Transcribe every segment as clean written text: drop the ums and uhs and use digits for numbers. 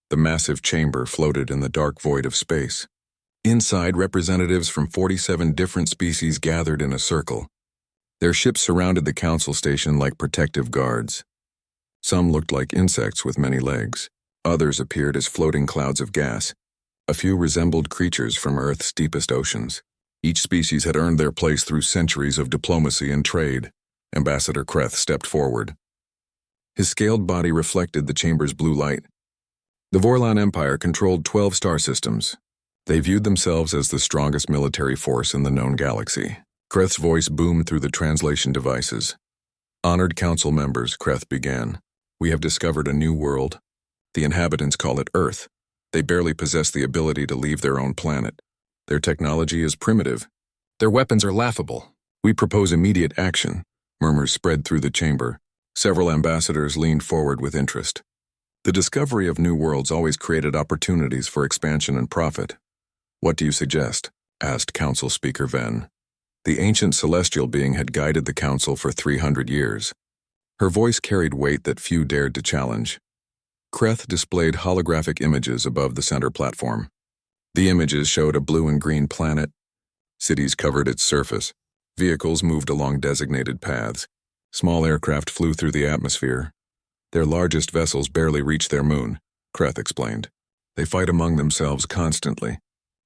The massive chamber floated in the dark void of space. Inside, representatives from 47 different species gathered in a circle. Their ships surrounded the council station like protective guards. Some looked like insects with many legs. Others appeared as floating clouds of gas. A few resembled creatures from Earth's deepest oceans. Each species had earned their place through centuries of diplomacy and trade. Ambassador Kreth stepped forward. His scaled body reflected the chamber's blue light. The Vorlon Empire controlled 12 star systems. They viewed themselves as the strongest military force in the known galaxy. Kreth's voice boomed through the translation devices. Honored council members, Kreth began. We have discovered a new world. The inhabitants call it Earth. They barely possess the ability to leave their own planet. Their technology is primitive. Their weapons are laughable. We propose immediate action. Murmurs spread through the chamber. Several ambassadors leaned forward with interest. The discovery of new worlds always created opportunities for expansion and profit. What do you suggest? Asked Council Speaker Ven. The ancient celestial being had guided the council for 300 years. Her voice carried weight that few dared to challenge. Kreth displayed holographic images above the center platform. The images showed a blue and green planet. Cities covered its surface. Vehicles moved along designated paths. Small aircraft flew through the atmosphere. Their largest vessels barely reached their moon, Kreth explained. They fight among themselves constantly.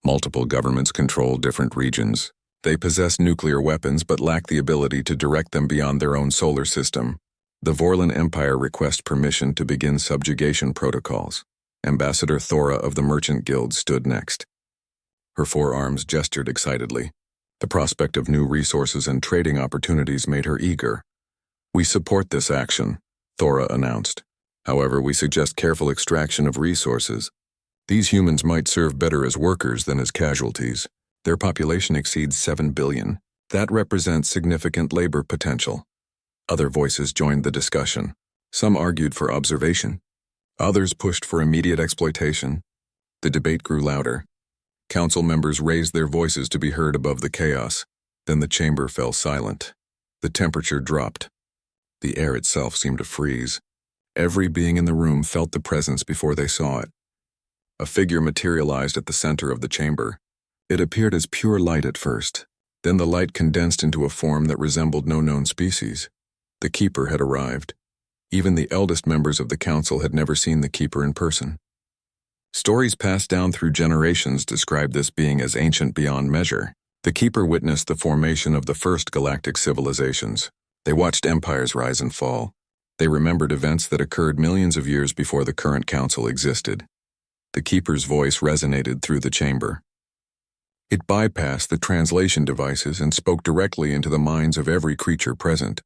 Multiple governments control different regions. They possess nuclear weapons but lack the ability to direct them beyond their own solar system. The Vorlon Empire requests permission to begin subjugation protocols. Ambassador Thora of the Merchant Guild stood next. Her forearms gestured excitedly. The prospect of new resources and trading opportunities made her eager. We support this action, Thora announced. However, we suggest careful extraction of resources. These humans might serve better as workers than as casualties. Their population exceeds 7 billion. That represents significant labor potential. Other voices joined the discussion. Some argued for observation. Others pushed for immediate exploitation. The debate grew louder. Council members raised their voices to be heard above the chaos. Then the chamber fell silent. The temperature dropped. The air itself seemed to freeze. Every being in the room felt the presence before they saw it. A figure materialized at the center of the chamber. It appeared as pure light at first. Then the light condensed into a form that resembled no known species. The Keeper had arrived. Even the eldest members of the council had never seen the Keeper in person. Stories passed down through generations describe this being as ancient beyond measure. The Keeper witnessed the formation of the first galactic civilizations. They watched empires rise and fall. They remembered events that occurred millions of years before the current council existed. The Keeper's voice resonated through the chamber. It bypassed the translation devices and spoke directly into the minds of every creature present.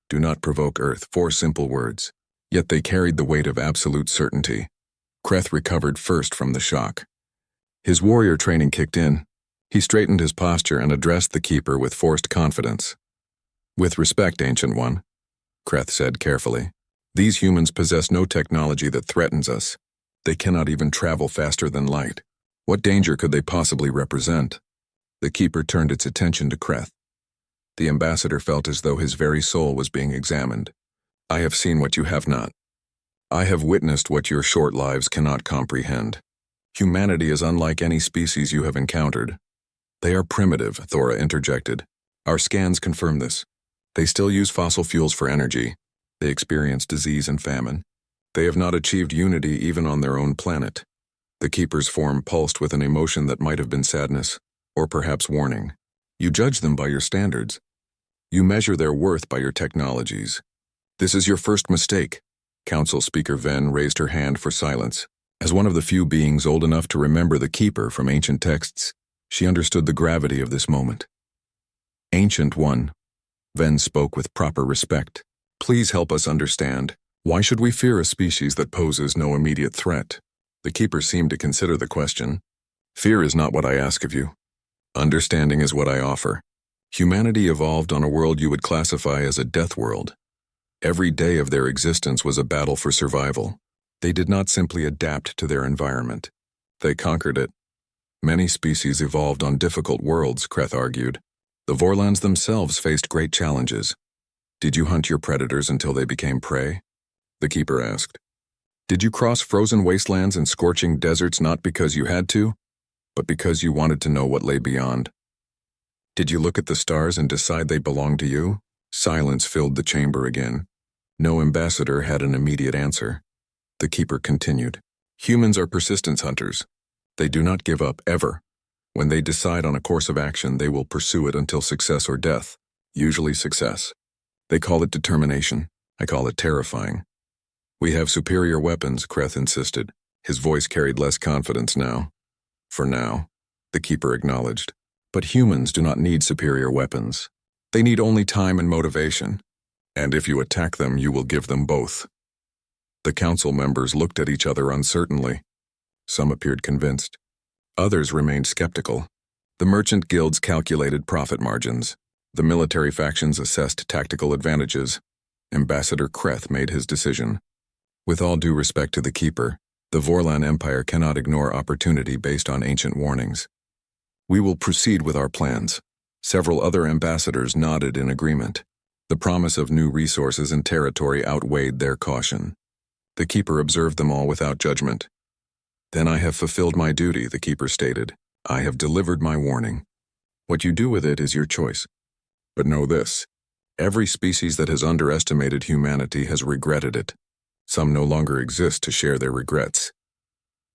Do not provoke Earth, 4 simple words. Yet they carried the weight of absolute certainty. Kreth recovered first from the shock. His warrior training kicked in. He straightened his posture and addressed the Keeper with forced confidence. With respect, Ancient One, Kreth said carefully. These humans possess no technology that threatens us. They cannot even travel faster than light. What danger could they possibly represent? The Keeper turned its attention to Kreth. The ambassador felt as though his very soul was being examined. I have seen what you have not. I have witnessed what your short lives cannot comprehend. Humanity is unlike any species you have encountered. They are primitive, Thora interjected. Our scans confirm this. They still use fossil fuels for energy. They experience disease and famine. They have not achieved unity even on their own planet. The Keeper's form pulsed with an emotion that might have been sadness, or perhaps warning. You judge them by your standards. You measure their worth by your technologies. This is your first mistake. Council Speaker Ven raised her hand for silence. As one of the few beings old enough to remember the Keeper from ancient texts, she understood the gravity of this moment. Ancient One, Ven spoke with proper respect. Please help us understand. Why should we fear a species that poses no immediate threat? The Keeper seemed to consider the question. Fear is not what I ask of you. Understanding is what I offer. Humanity evolved on a world you would classify as a death world. Every day of their existence was a battle for survival. They did not simply adapt to their environment. They conquered it. Many species evolved on difficult worlds, Kreth argued. The Vorlons themselves faced great challenges. Did you hunt your predators until they became prey? The Keeper asked. Did you cross frozen wastelands and scorching deserts not because you had to, but because you wanted to know what lay beyond? Did you look at the stars and decide they belonged to you? Silence filled the chamber again. No ambassador had an immediate answer. The keeper continued. Humans are persistence hunters. They do not give up, ever. When they decide on a course of action, they will pursue it until success or death, usually success. They call it determination. I call it terrifying. We have superior weapons, Kreth insisted. His voice carried less confidence now. For now, the keeper acknowledged. But humans do not need superior weapons. They need only time and motivation. And if you attack them, you will give them both. The council members looked at each other uncertainly. Some appeared convinced. Others remained skeptical. The merchant guilds calculated profit margins. The military factions assessed tactical advantages. Ambassador Kreth made his decision. With all due respect to the keeper, the Vorlon Empire cannot ignore opportunity based on ancient warnings. We will proceed with our plans. Several other ambassadors nodded in agreement. The promise of new resources and territory outweighed their caution. The keeper observed them all without judgment. Then I have fulfilled my duty, the keeper stated. I have delivered my warning. What you do with it is your choice. But know this. Every species that has underestimated humanity has regretted it. Some no longer exist to share their regrets.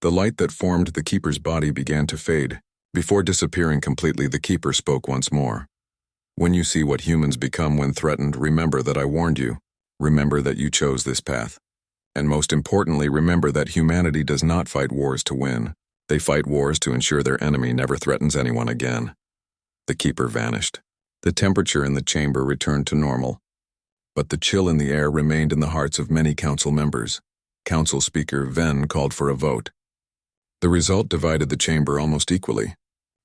The light that formed the keeper's body began to fade. Before disappearing completely, the keeper spoke once more. When you see what humans become when threatened, remember that I warned you. Remember that you chose this path. And most importantly, remember that humanity does not fight wars to win. They fight wars to ensure their enemy never threatens anyone again. The keeper vanished. The temperature in the chamber returned to normal. But the chill in the air remained in the hearts of many council members. Council Speaker Ven called for a vote. The result divided the chamber almost equally.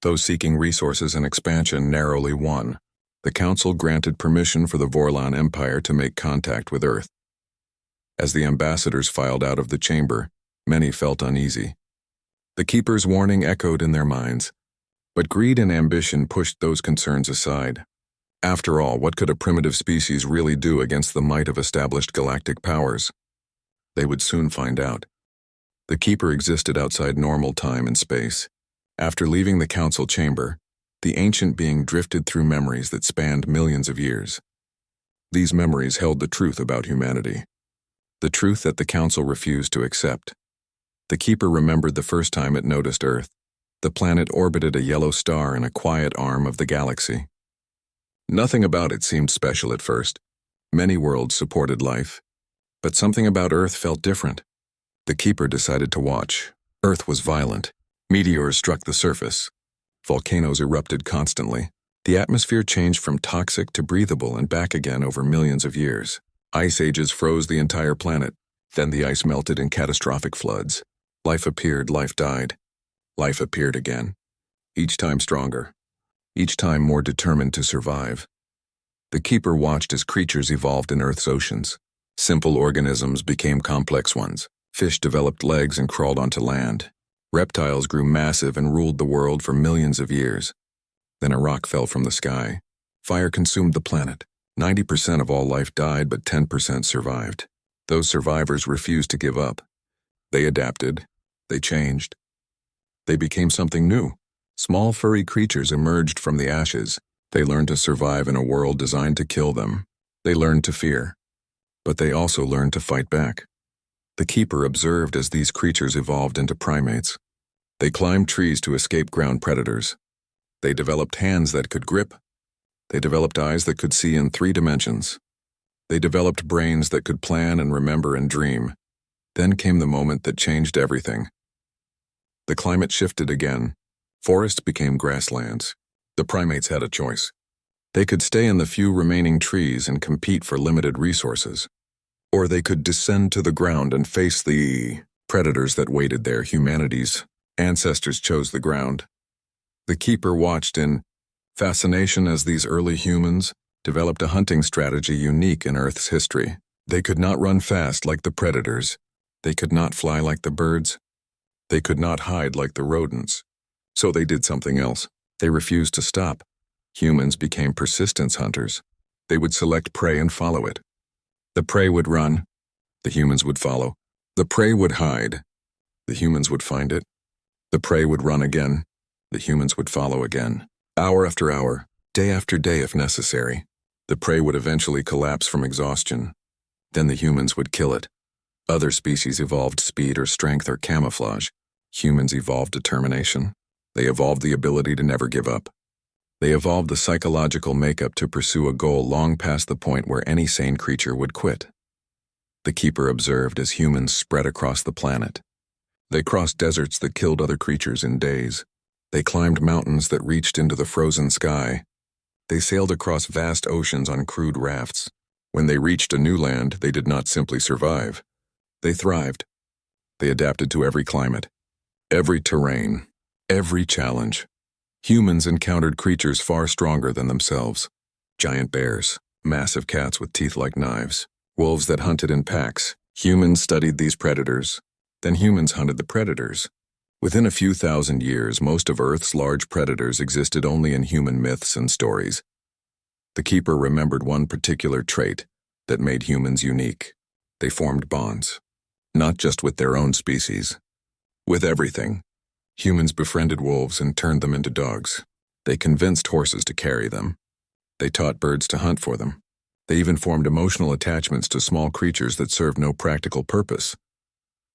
Those seeking resources and expansion narrowly won. The council granted permission for the Vorlon Empire to make contact with Earth. As the ambassadors filed out of the chamber, many felt uneasy. The keeper's warning echoed in their minds. But greed and ambition pushed those concerns aside. After all, what could a primitive species really do against the might of established galactic powers? They would soon find out. The keeper existed outside normal time and space. After leaving the council chamber, the ancient being drifted through memories that spanned millions of years. These memories held the truth about humanity. The truth that the council refused to accept. The keeper remembered the first time it noticed Earth. The planet orbited a yellow star in a quiet arm of the galaxy. Nothing about it seemed special at first. Many worlds supported life. But something about Earth felt different. The keeper decided to watch. Earth was violent. Meteors struck the surface. Volcanoes erupted constantly. The atmosphere changed from toxic to breathable and back again over millions of years. Ice ages froze the entire planet. Then the ice melted in catastrophic floods. Life appeared, life died. Life appeared again. Each time stronger. Each time more determined to survive. The keeper watched as creatures evolved in Earth's oceans. Simple organisms became complex ones. Fish developed legs and crawled onto land. Reptiles grew massive and ruled the world for millions of years. Then a rock fell from the sky. Fire consumed the planet. 90% of all life died, but 10% survived. Those survivors refused to give up. They adapted. They changed. They became something new. Small furry creatures emerged from the ashes. They learned to survive in a world designed to kill them. They learned to fear. But they also learned to fight back. The keeper observed as these creatures evolved into primates. They climbed trees to escape ground predators. They developed hands that could grip. They developed eyes that could see in 3 dimensions. They developed brains that could plan and remember and dream. Then came the moment that changed everything. The climate shifted again. Forests became grasslands. The primates had a choice. They could stay in the few remaining trees and compete for limited resources. Or they could descend to the ground and face the predators that waited there. Humanity's ancestors chose the ground. The keeper watched in fascination as these early humans developed a hunting strategy unique in Earth's history. They could not run fast like the predators. They could not fly like the birds. They could not hide like the rodents. So they did something else. They refused to stop. Humans became persistence hunters. They would select prey and follow it. The prey would run. The humans would follow. The prey would hide. The humans would find it. The prey would run again. The humans would follow again. Hour after hour, day after day if necessary. The prey would eventually collapse from exhaustion. Then the humans would kill it. Other species evolved speed or strength or camouflage. Humans evolved determination. They evolved the ability to never give up. They evolved the psychological makeup to pursue a goal long past the point where any sane creature would quit. The keeper observed as humans spread across the planet. They crossed deserts that killed other creatures in days. They climbed mountains that reached into the frozen sky. They sailed across vast oceans on crude rafts. When they reached a new land, they did not simply survive. They thrived. They adapted to every climate, every terrain, every challenge. Humans encountered creatures far stronger than themselves. Giant bears, massive cats with teeth like knives, wolves that hunted in packs. Humans studied these predators. Then humans hunted the predators. Within a few thousand years, most of Earth's large predators existed only in human myths and stories. The keeper remembered one particular trait that made humans unique. They formed bonds, not just with their own species, with everything. Humans befriended wolves and turned them into dogs. They convinced horses to carry them. They taught birds to hunt for them. They even formed emotional attachments to small creatures that served no practical purpose.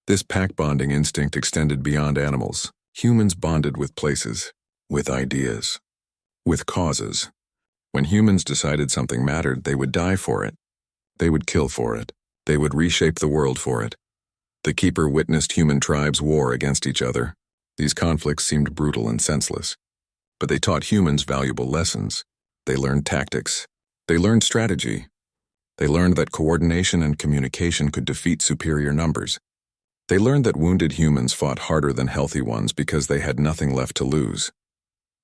This pack-bonding instinct extended beyond animals. Humans bonded with places, with ideas, with causes. When humans decided something mattered, they would die for it. They would kill for it. They would reshape the world for it. The keeper witnessed human tribes war against each other. These conflicts seemed brutal and senseless, but they taught humans valuable lessons. They learned tactics. They learned strategy. They learned that coordination and communication could defeat superior numbers. They learned that wounded humans fought harder than healthy ones because they had nothing left to lose.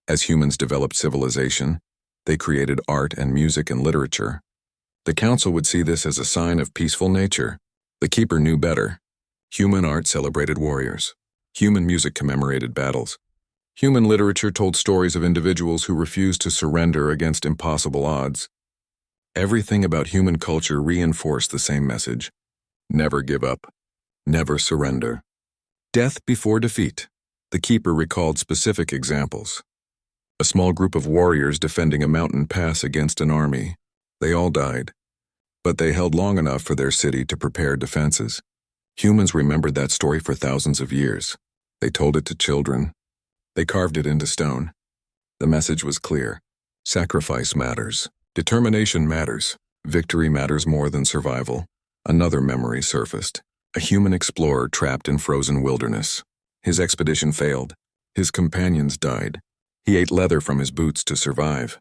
As humans developed civilization, they created art and music and literature. The council would see this as a sign of peaceful nature. The keeper knew better. Human art celebrated warriors. Human music commemorated battles. Human literature told stories of individuals who refused to surrender against impossible odds. Everything about human culture reinforced the same message. Never give up. Never surrender. Death before defeat. The keeper recalled specific examples. A small group of warriors defending a mountain pass against an army. They all died, but they held long enough for their city to prepare defenses. Humans remembered that story for thousands of years. They told it to children. They carved it into stone. The message was clear. Sacrifice matters. Determination matters. Victory matters more than survival. Another memory surfaced. A human explorer trapped in frozen wilderness. His expedition failed. His companions died. He ate leather from his boots to survive.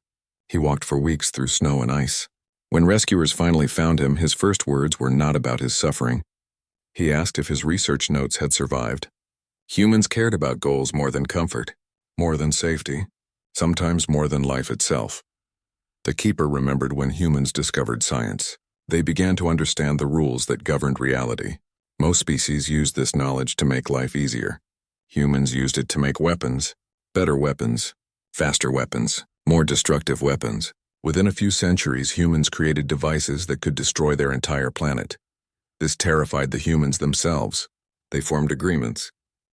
He walked for weeks through snow and ice. When rescuers finally found him, his first words were not about his suffering. He asked if his research notes had survived. Humans cared about goals more than comfort, more than safety, sometimes more than life itself. The keeper remembered when humans discovered science. They began to understand the rules that governed reality. Most species used this knowledge to make life easier. Humans used it to make weapons, better weapons, faster weapons, more destructive weapons. Within a few centuries, humans created devices that could destroy their entire planet. This terrified the humans themselves. They formed agreements.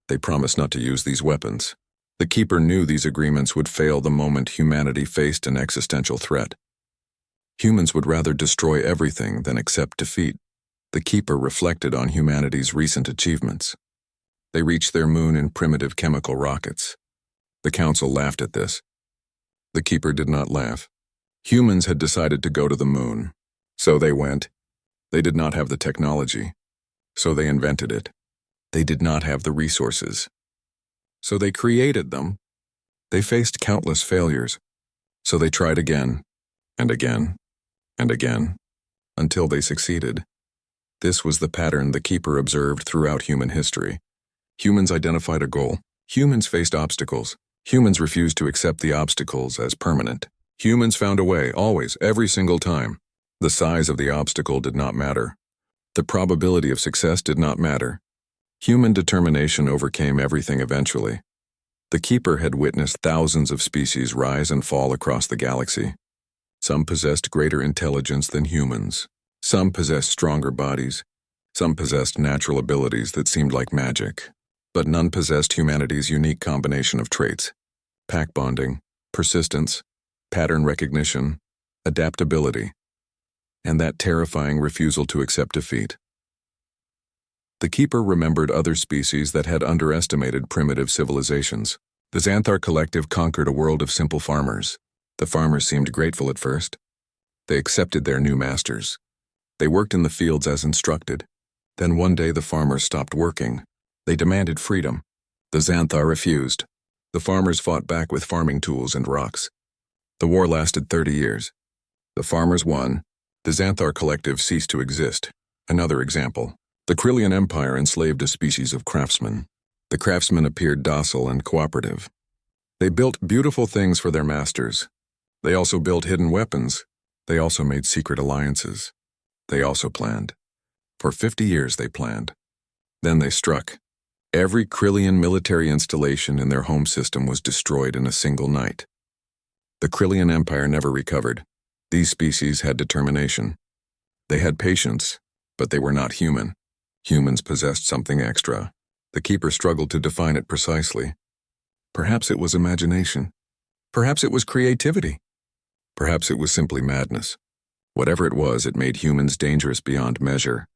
They promised not to use these weapons. The keeper knew these agreements would fail the moment humanity faced an existential threat. Humans would rather destroy everything than accept defeat. The keeper reflected on humanity's recent achievements. They reached their moon in primitive chemical rockets. The council laughed at this. The keeper did not laugh. Humans had decided to go to the moon. So they went. They did not have the technology. So they invented it. They did not have the resources. So they created them. They faced countless failures. So they tried again, and again, and again, until they succeeded. This was the pattern the keeper observed throughout human history. Humans identified a goal. Humans faced obstacles. Humans refused to accept the obstacles as permanent. Humans found a way, always, every single time. The size of the obstacle did not matter. The probability of success did not matter. Human determination overcame everything eventually. The keeper had witnessed thousands of species rise and fall across the galaxy. Some possessed greater intelligence than humans. Some possessed stronger bodies. Some possessed natural abilities that seemed like magic, but none possessed humanity's unique combination of traits: pack bonding, persistence, pattern recognition, adaptability, and that terrifying refusal to accept defeat. The Keeper remembered other species that had underestimated primitive civilizations. The Xanthar collective conquered a world of simple farmers. The farmers seemed grateful at first. They accepted their new masters. They worked in the fields as instructed. Then one day the farmers stopped working. They demanded freedom. The Xanthar refused. The farmers fought back with farming tools and rocks. The war lasted 30 years. The farmers won. The Xanthar collective ceased to exist. Another example. The Krillian Empire enslaved a species of craftsmen. The craftsmen appeared docile and cooperative. They built beautiful things for their masters. They also built hidden weapons. They also made secret alliances. They also planned. For 50 years they planned. Then they struck. Every Krillian military installation in their home system was destroyed in a single night. The Krillian Empire never recovered. These species had determination. They had patience, but they were not human. Humans possessed something extra. The Keeper struggled to define it precisely. Perhaps it was imagination. Perhaps it was creativity. Perhaps it was simply madness. Whatever it was, it made humans dangerous beyond measure.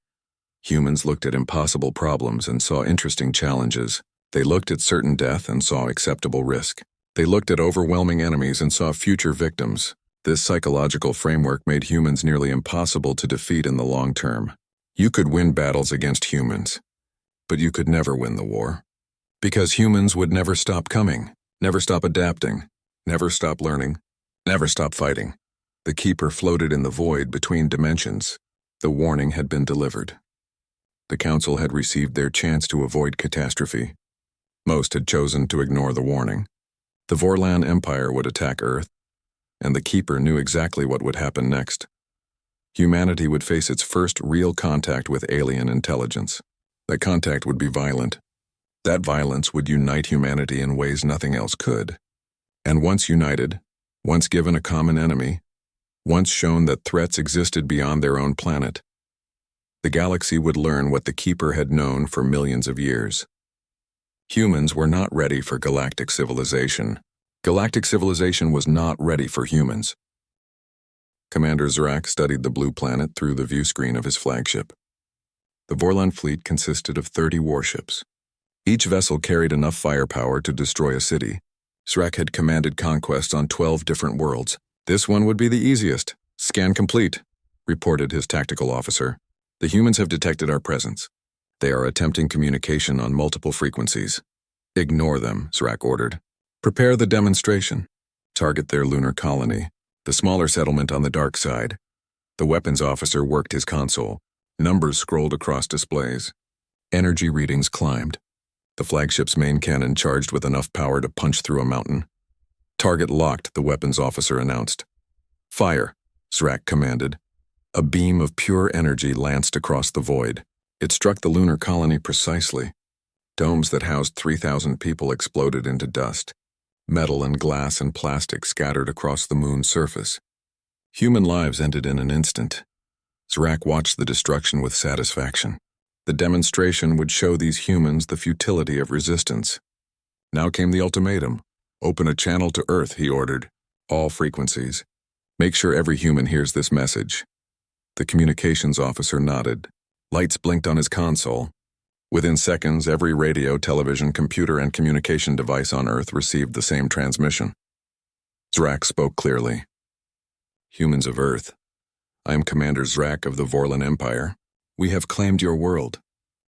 Humans looked at impossible problems and saw interesting challenges. They looked at certain death and saw acceptable risk. They looked at overwhelming enemies and saw future victims. This psychological framework made humans nearly impossible to defeat in the long term. You could win battles against humans, but you could never win the war. Because humans would never stop coming, never stop adapting, never stop learning, never stop fighting. The Keeper floated in the void between dimensions. The warning had been delivered. The Council had received their chance to avoid catastrophe. Most had chosen to ignore the warning. The Vorlon Empire would attack Earth, and the Keeper knew exactly what would happen next. Humanity would face its first real contact with alien intelligence. That contact would be violent. That violence would unite humanity in ways nothing else could. And once united, once given a common enemy, once shown that threats existed beyond their own planet, the galaxy would learn what the Keeper had known for millions of years. Humans were not ready for galactic civilization. Galactic civilization was not ready for humans. Commander Zrak studied the blue planet through the view screen of his flagship. The Vorlon fleet consisted of 30 warships. Each vessel carried enough firepower to destroy a city. Zrak had commanded conquests on 12 different worlds. "This one would be the easiest. Scan complete," reported his tactical officer. "The humans have detected our presence. They are attempting communication on multiple frequencies." "Ignore them," Zrak ordered. "Prepare the demonstration. Target their lunar colony, the smaller settlement on the dark side." The weapons officer worked his console. Numbers scrolled across displays. Energy readings climbed. The flagship's main cannon charged with enough power to punch through a mountain. "Target locked," the weapons officer announced. "Fire," Zrak commanded. A beam of pure energy lanced across the void. It struck the lunar colony precisely. Domes that housed 3,000 people exploded into dust. Metal and glass and plastic scattered across the moon's surface. Human lives ended in an instant. Zrak watched the destruction with satisfaction. The demonstration would show these humans the futility of resistance. Now came the ultimatum. "Open a channel to Earth," he ordered. "All frequencies. Make sure every human hears this message." The communications officer nodded. Lights blinked on his console. Within seconds, every radio, television, computer, and communication device on Earth received the same transmission. Zrak spoke clearly. "Humans of Earth, I am Commander Zrak of the Vorlon Empire. We have claimed your world.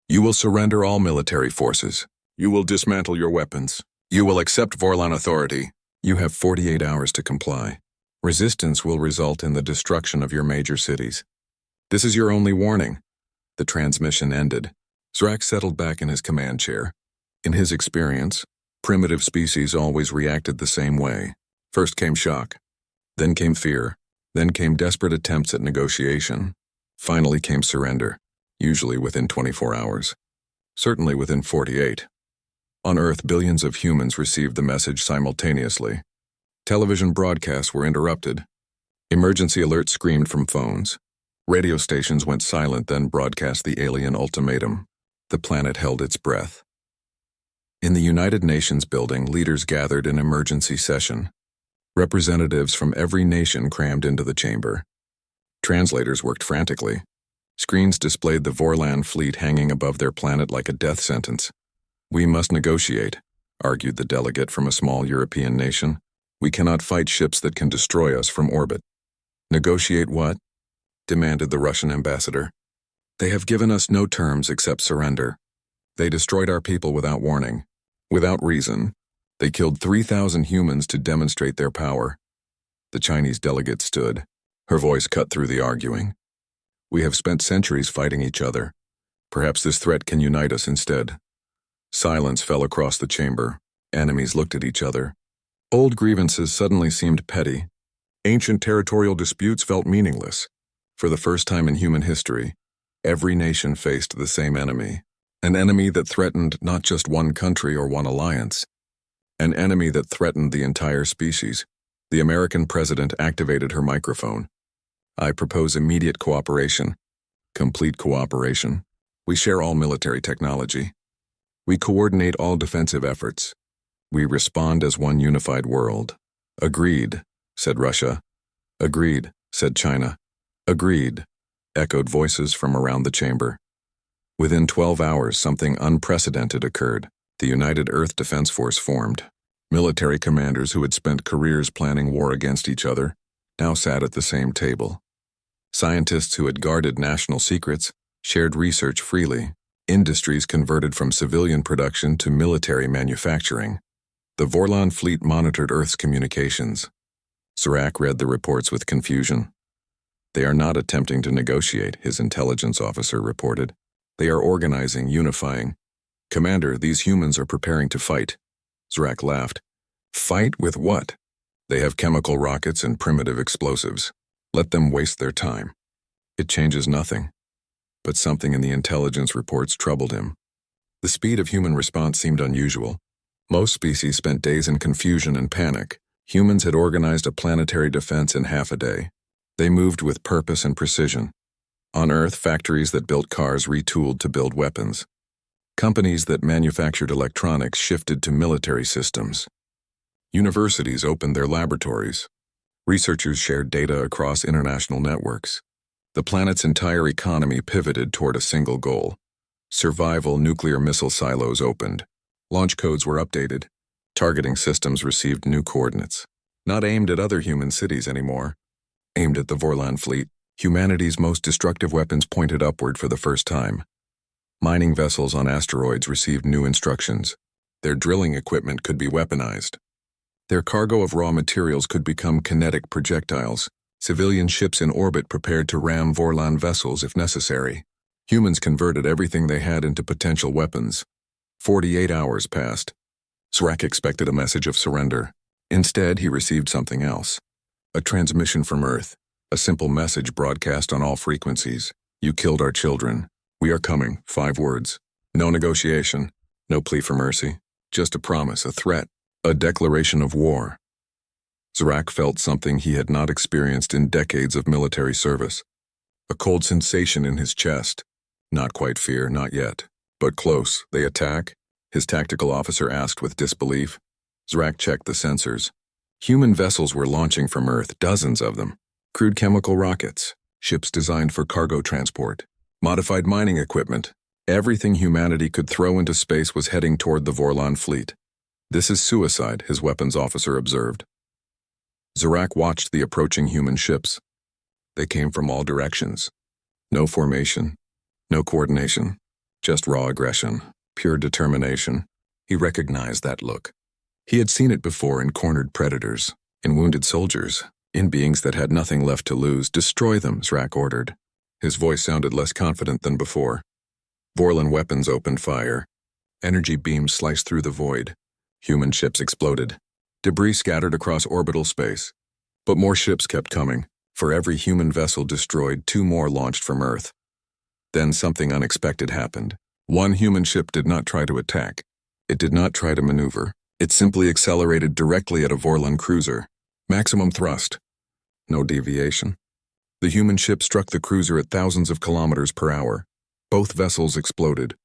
You will surrender all military forces. You will dismantle your weapons. You will accept Vorlon authority. You have 48 hours to comply. Resistance will result in the destruction of your major cities. This is your only warning." The transmission ended. Zrak settled back in his command chair. In his experience, primitive species always reacted the same way. First came shock. Then came fear. Then came desperate attempts at negotiation. Finally came surrender, usually within 24 hours. Certainly within 48. On Earth, billions of humans received the message simultaneously. Television broadcasts were interrupted. Emergency alerts screamed from phones. Radio stations went silent, then broadcast the alien ultimatum. The planet held its breath. In the United Nations building, leaders gathered in emergency session. Representatives from every nation crammed into the chamber. Translators worked frantically. Screens displayed the Vorlon fleet hanging above their planet like a death sentence. "We must negotiate," argued the delegate from a small European nation. "We cannot fight ships that can destroy us from orbit." "Negotiate what?" demanded the Russian ambassador. "They have given us no terms except surrender. They destroyed our people without warning, without reason. They killed 3,000 humans to demonstrate their power." The Chinese delegate stood. Her voice cut through the arguing. "We have spent centuries fighting each other. Perhaps this threat can unite us instead." Silence fell across the chamber. Enemies looked at each other. Old grievances suddenly seemed petty. Ancient territorial disputes felt meaningless. For the first time in human history, every nation faced the same enemy. An enemy that threatened not just one country or one alliance. An enemy that threatened the entire species. The American president activated her microphone. "I propose immediate cooperation. Complete cooperation. We share all military technology. We coordinate all defensive efforts. We respond as one unified world." "Agreed," said Russia. "Agreed," said China. "Agreed," echoed voices from around the chamber. Within 12 hours, something unprecedented occurred. The United Earth Defense Force formed. Military commanders who had spent careers planning war against each other now sat at the same table. Scientists who had guarded national secrets shared research freely. Industries converted from civilian production to military manufacturing. The Vorlon fleet monitored Earth's communications. Serac read the reports with confusion. "They are not attempting to negotiate," his intelligence officer reported. "They are organizing, unifying. Commander, these humans are preparing to fight." Serac laughed. "Fight with what?" "They have chemical rockets and primitive explosives. Let them waste their time. It changes nothing." But something in the intelligence reports troubled him. The speed of human response seemed unusual. Most species spent days in confusion and panic. Humans had organized a planetary defense in half a day. They moved with purpose and precision. On Earth, factories that built cars retooled to build weapons. Companies that manufactured electronics shifted to military systems. Universities opened their laboratories. Researchers shared data across international networks. The planet's entire economy pivoted toward a single goal. Survival. Nuclear missile silos opened. Launch codes were updated. Targeting systems received new coordinates. Not aimed at other human cities anymore. Aimed at the Vorlon fleet. Humanity's most destructive weapons pointed upward for the first time. Mining vessels on asteroids received new instructions. Their drilling equipment could be weaponized. Their cargo of raw materials could become kinetic projectiles. Civilian ships in orbit prepared to ram Vorlon vessels if necessary. Humans converted everything they had into potential weapons. 48 hours passed. Serac expected a message of surrender. Instead, he received something else. A transmission from Earth. A simple message broadcast on all frequencies. "You killed our children. We are coming." 5 words. No negotiation. No plea for mercy. Just a promise, a threat. A declaration of war. Serac felt something he had not experienced in decades of military service. A cold sensation in his chest. Not quite fear, not yet. But close. "They attack?" his tactical officer asked with disbelief. Serac checked the sensors. Human vessels were launching from Earth, dozens of them. Crude chemical rockets. Ships designed for cargo transport. Modified mining equipment. Everything humanity could throw into space was heading toward the Vorlon fleet. "This is suicide," his weapons officer observed. Serac watched the approaching human ships. They came from all directions. No formation, no coordination, just raw aggression, pure determination. He recognized that look. He had seen it before in cornered predators, in wounded soldiers, in beings that had nothing left to lose. "Destroy them," Serac ordered. His voice sounded less confident than before. Vorlon weapons opened fire. Energy beams sliced through the void. Human ships exploded. Debris scattered across orbital space. But more ships kept coming. For every human vessel destroyed, 2 more launched from Earth. Then something unexpected happened. One human ship did not try to attack. It did not try to maneuver. It simply accelerated directly at a Vorlon cruiser. Maximum thrust. No deviation. The human ship struck the cruiser at thousands of kilometers per hour. Both vessels exploded.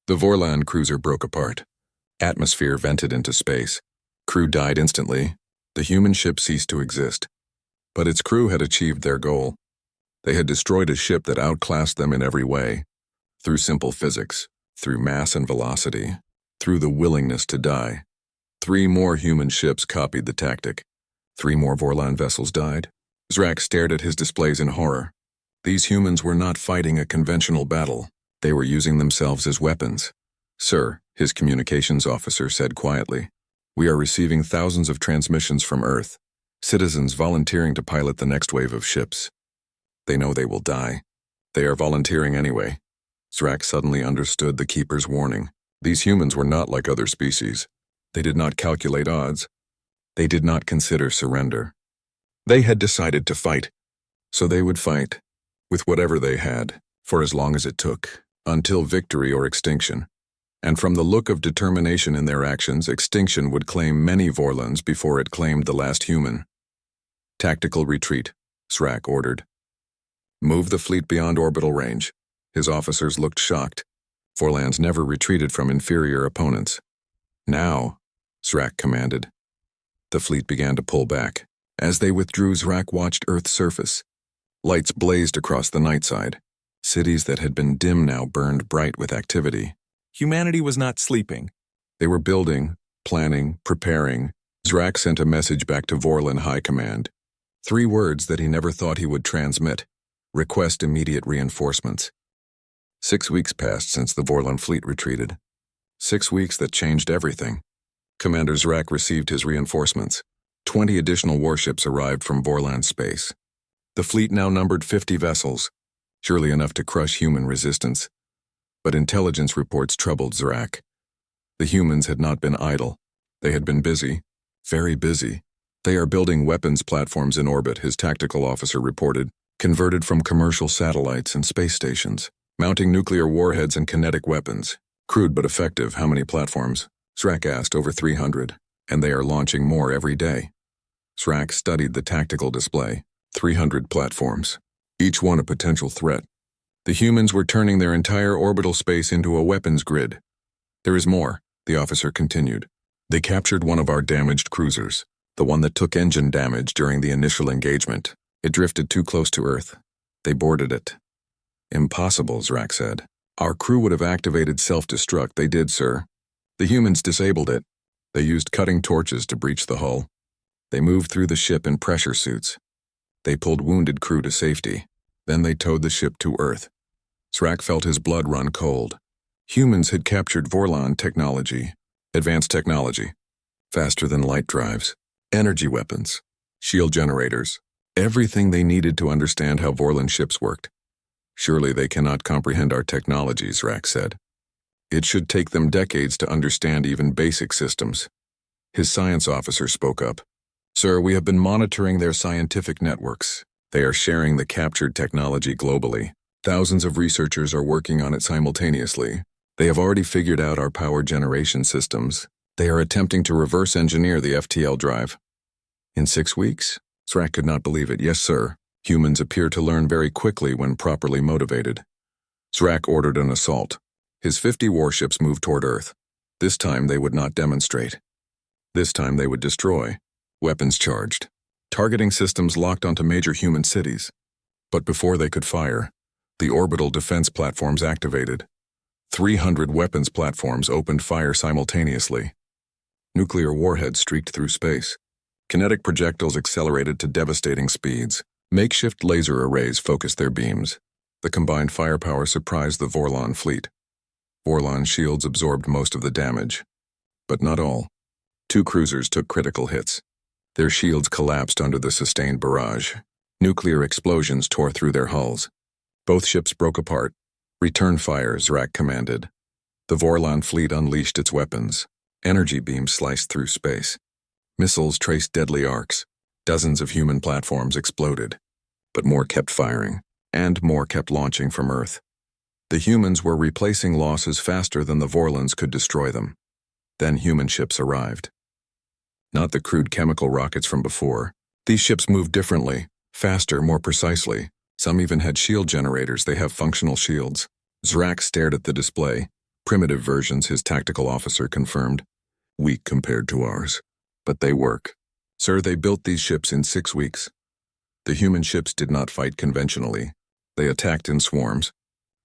The Vorlon cruiser broke apart. Atmosphere vented into space. Crew died instantly. The human ship ceased to exist. But its crew had achieved their goal. They had destroyed a ship that outclassed them in every way. Through simple physics, through mass and velocity, through the willingness to die. 3 more human ships copied the tactic. 3 more Vorlon vessels died. Zrak stared at his displays in horror. These humans were not fighting a conventional battle. They were using themselves as weapons. "Sir," his communications officer said quietly, "we are receiving thousands of transmissions from Earth. Citizens volunteering to pilot the next wave of ships. They know they will die. They are volunteering anyway." Zrak suddenly understood the Keeper's warning. These humans were not like other species. They did not calculate odds. They did not consider surrender. They had decided to fight. So they would fight, with whatever they had, for as long as it took, until victory or extinction. And from the look of determination in their actions, extinction would claim many Vorlons before it claimed the last human. "Tactical retreat," Zrak ordered. "Move the fleet beyond orbital range." His officers looked shocked. Vorlons never retreated from inferior opponents. "Now," Zrak commanded. The fleet began to pull back. As they withdrew, Zrak watched Earth's surface. Lights blazed across the night side. Cities that had been dim now burned bright with activity. Humanity was not sleeping. They were building, planning, preparing. Zrak sent a message back to Vorlon High Command. 3 words that he never thought he would transmit. Request immediate reinforcements. 6 weeks passed since the Vorlon fleet retreated. 6 weeks that changed everything. Commander Zrak received his reinforcements. 20 additional warships arrived from Vorlon space. The fleet now numbered 50 vessels, surely enough to crush human resistance. But intelligence reports troubled Zrak. The humans had not been idle. They had been busy, very busy. "They are building weapons platforms in orbit," his tactical officer reported, "converted from commercial satellites and space stations, mounting nuclear warheads and kinetic weapons. Crude but effective. How many platforms?" Zrak asked. "Over 300, and they are launching more every day." Zrak studied the tactical display. 300 platforms, each one a potential threat. The humans were turning their entire orbital space into a weapons grid. "There is more," the officer continued. "They captured one of our damaged cruisers, the one that took engine damage during the initial engagement. It drifted too close to Earth. They boarded it." "Impossible," Zrak said. "Our crew would have activated self-destruct." "They did, sir. The humans disabled it. They used cutting torches to breach the hull. They moved through the ship in pressure suits. They pulled wounded crew to safety. Then they towed the ship to Earth." Zrak felt his blood run cold. Humans had captured Vorlon technology, advanced technology, faster than light drives, energy weapons, shield generators, everything they needed to understand how Vorlon ships worked. "Surely they cannot comprehend our technology," Zrak said. "It should take them decades to understand even basic systems." His science officer spoke up. "Sir, we have been monitoring their scientific networks. They are sharing the captured technology globally. Thousands of researchers are working on it simultaneously. They have already figured out our power generation systems. They are attempting to reverse engineer the FTL drive." "In 6 weeks?" Zrak could not believe it. "Yes, sir. Humans appear to learn very quickly when properly motivated." Zrak ordered an assault. His 50 warships moved toward Earth. This time they would not demonstrate. This time they would destroy. Weapons charged. Targeting systems locked onto major human cities. But before they could fire, the orbital defense platforms activated. 300 weapons platforms opened fire simultaneously. Nuclear warheads streaked through space. Kinetic projectiles accelerated to devastating speeds. Makeshift laser arrays focused their beams. The combined firepower surprised the Vorlon fleet. Vorlon shields absorbed most of the damage. But not all. 2 cruisers took critical hits. Their shields collapsed under the sustained barrage. Nuclear explosions tore through their hulls. Both ships broke apart. "Return fire," Zrak commanded. The Vorlon fleet unleashed its weapons. Energy beams sliced through space. Missiles traced deadly arcs. Dozens of human platforms exploded. But more kept firing, and more kept launching from Earth. The humans were replacing losses faster than the Vorlons could destroy them. Then human ships arrived. Not the crude chemical rockets from before. These ships moved differently. Faster, more precisely. Some even had shield generators. They have functional shields. Zrak stared at the display. Primitive versions, his tactical officer confirmed. Weak compared to ours. But they work. Sir, they built these ships in 6 weeks. The human ships did not fight conventionally. They attacked in swarms.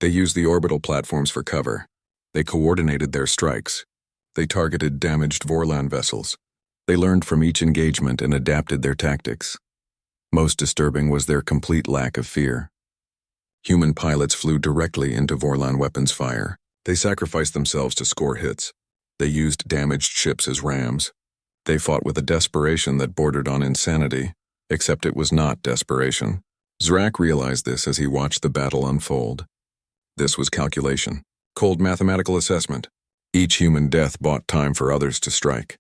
They used the orbital platforms for cover. They coordinated their strikes. They targeted damaged Vorlon vessels. They learned from each engagement and adapted their tactics. Most disturbing was their complete lack of fear. Human pilots flew directly into Vorlon weapons fire. They sacrificed themselves to score hits. They used damaged ships as rams. They fought with a desperation that bordered on insanity, except it was not desperation. Zrak realized this as he watched the battle unfold. This was calculation, cold mathematical assessment. Each human death bought time for others to strike.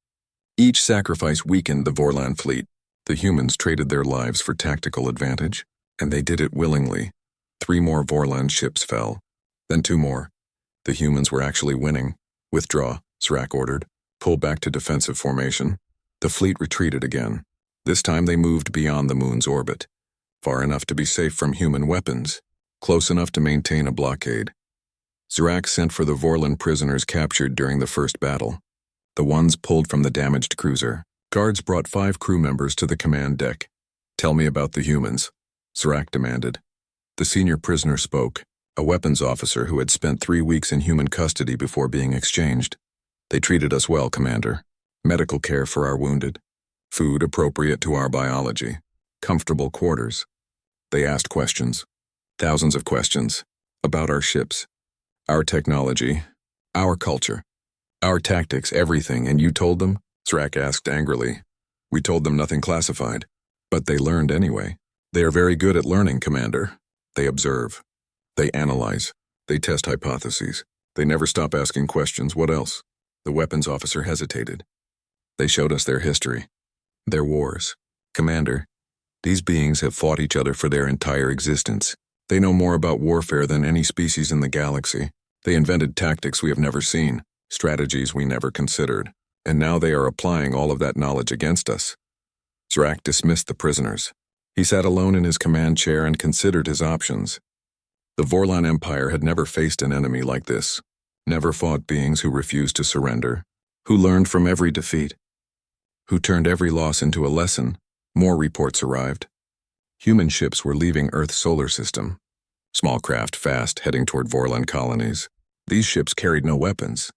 Each sacrifice weakened the Vorlon fleet. The humans traded their lives for tactical advantage, and they did it willingly. 3 more Vorlon ships fell. Then 2 more. The humans were actually winning. Withdraw, Zrak ordered. Pull back to defensive formation. The fleet retreated again. This time they moved beyond the moon's orbit. Far enough to be safe from human weapons. Close enough to maintain a blockade. Zrak sent for the Vorlon prisoners captured during the first battle. The ones pulled from the damaged cruiser. Guards brought 5 crew members to the command deck. Tell me about the humans, Zrak demanded. The senior prisoner spoke, a weapons officer who had spent 3 weeks in human custody before being exchanged. They treated us well, Commander. Medical care for our wounded. Food appropriate to our biology. Comfortable quarters. They asked questions. Thousands of questions. About our ships. Our technology. Our culture. Our tactics, everything, and you told them? Zrak asked angrily. We told them nothing classified. But they learned anyway. They are very good at learning, Commander. They observe. They analyze. They test hypotheses. They never stop asking questions. What else? The weapons officer hesitated. They showed us their history. Their wars. Commander, these beings have fought each other for their entire existence. They know more about warfare than any species in the galaxy. They invented tactics we have never seen, strategies we never considered. And now they are applying all of that knowledge against us. Zrak dismissed the prisoners. He sat alone in his command chair and considered his options. The Vorlon Empire had never faced an enemy like this. Never fought beings who refused to surrender. Who learned from every defeat. Who turned every loss into a lesson. More reports arrived. Human ships were leaving Earth's solar system. Small craft fast, heading toward Vorlon colonies. These ships carried no weapons.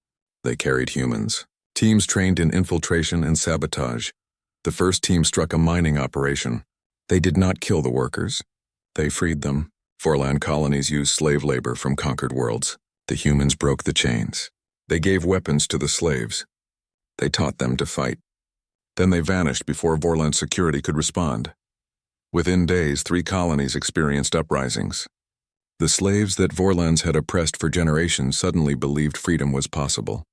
They carried humans. Teams trained in infiltration and sabotage. The first team struck a mining operation. They did not kill the workers. They freed them. Vorlon colonies used slave labor from conquered worlds. The humans broke the chains. They gave weapons to the slaves. They taught them to fight. Then they vanished before Vorlon security could respond. Within days, 3 colonies experienced uprisings. The slaves that Vorlons had oppressed for generations suddenly believed freedom was possible.